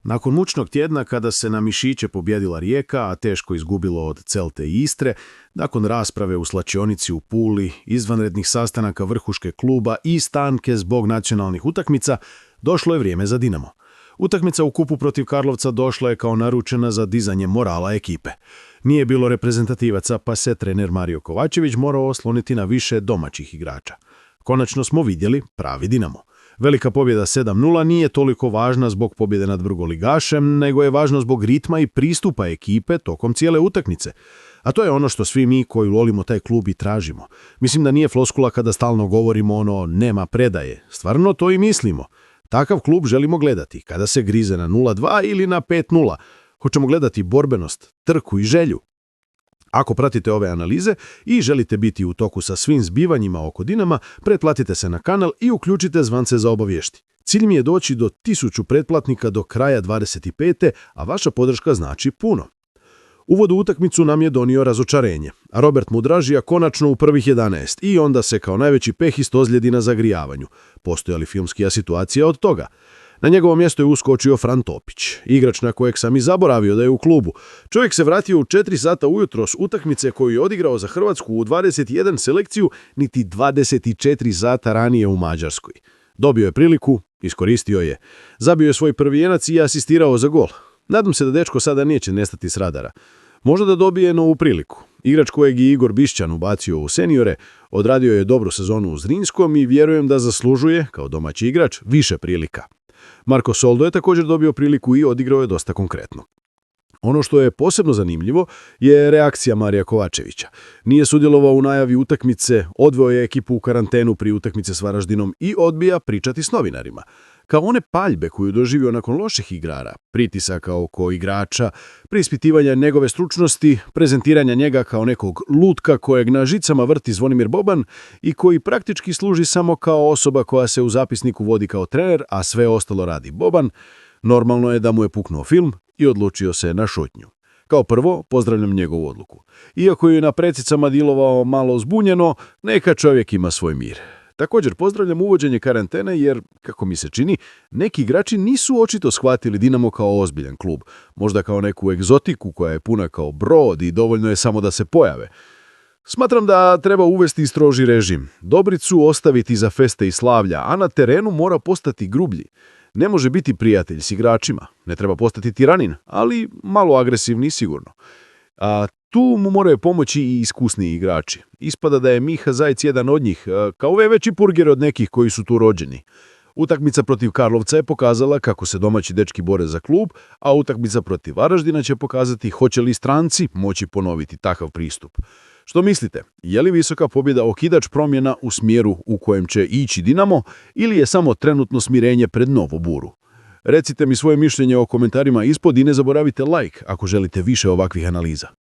Nakon mučnog tjedna kada se na mišiće pobjedila Rijeka, a teško izgubilo od Celte i Istre, nakon rasprave u slačionici u Puli, izvanrednih sastanaka vrhuške kluba i stanke zbog nacionalnih utakmica, došlo je vrijeme za Dinamo. Utakmica u kupu protiv Karlovca došla je kao naručena za dizanje morala ekipe. Nije bilo reprezentativaca, pa se trener Mario Kovačević morao osloniti na više domaćih igrača. Konačno smo vidjeli pravi Dinamo. Velika pobjeda 7:0 nije toliko važna zbog pobjede nad vrgoligašem, nego je važno zbog ritma i pristupa ekipe tokom cijele utakmice. A to je ono što svi mi koji volimo taj klub i tražimo. Mislim da nije floskula kada stalno govorimo nema predaje. Stvarno to i mislimo. Takav klub želimo gledati kada se grize na 0:2 ili na 5:0. Hoćemo gledati borbenost, trku i želju. Ako pratite ove analize i želite biti u toku sa svim zbivanjima oko Dinama, pretplatite se na kanal i uključite zvonce za obavijesti. Cilj mi je doći do 1000 pretplatnika do kraja 25. a vaša podrška znači puno. Uvod u utakmicu nam je donio razočarenje, a Robert Mudražija konačno u prvih 11 i onda se kao najveći pehist ozljedi na zagrijavanju. Postoja li filmskija situacija od toga? Na njegovo mjesto je uskočio Fran Topić, igrač na kojeg sam i zaboravio da je u klubu. Čovjek se vratio u 4 sata ujutro s utakmice koju je odigrao za Hrvatsku u 21 selekciju, niti 24 sata ranije u Mađarskoj. Dobio je priliku, iskoristio je. Zabio je svoj prvi jenac i asistirao za gol. Nadam se da dečko sada neće nestati s radara. Možda da dobije novu priliku. Igrač kojeg je Igor Bišćan ubacio u seniore, odradio je dobru sezonu u Zrinskom i vjerujem da zaslužuje, kao domaći igrač, više prilika. Marko Soldo je također dobio priliku i odigrao je dosta konkretno. Ono što je posebno zanimljivo je reakcija Marija Kovačevića. Nije sudjelovao u najavi utakmice, odveo je ekipu u karantenu pri utakmice s Varaždinom i odbija pričati s novinarima. Kao one paljbe koju doživio nakon loših igrara, pritisaka oko igrača, preispitivanja njegove stručnosti, prezentiranja njega kao nekog lutka kojeg na žicama vrti Zvonimir Boban i koji praktički služi samo kao osoba koja se u zapisniku vodi kao trener, a sve ostalo radi Boban, normalno je da mu je puknuo film i odlučio se na šutnju. Kao prvo, pozdravljam njegovu odluku. Iako je na predsicama djelovao malo zbunjeno, neka čovjek ima svoj mir. Također pozdravljam uvođenje karantene jer, kako mi se čini, neki igrači nisu očito shvatili Dinamo kao ozbiljan klub, možda kao neku egzotiku koja je puna kao brod i dovoljno je samo da se pojave. Smatram da treba uvesti stroži režim, Dobricu ostaviti za feste i slavlja, a na terenu mora postati grublji. Ne može biti prijatelj s igračima, ne treba postati tiranin, ali malo agresivni sigurno. A tu mu moraju pomoći i iskusniji igrači. Ispada da je Miha Zajec jedan od njih, kao veći purger od nekih koji su tu rođeni. Utakmica protiv Karlovca je pokazala kako se domaći dečki bore za klub, a utakmica protiv Varaždina će pokazati hoće li stranci moći ponoviti takav pristup. Što mislite, je li visoka pobjeda okidač promjena u smjeru u kojem će ići Dinamo ili je samo trenutno smirenje pred novu buru? Recite mi svoje mišljenje o komentarima ispod i ne zaboravite like ako želite više ovakvih analiza.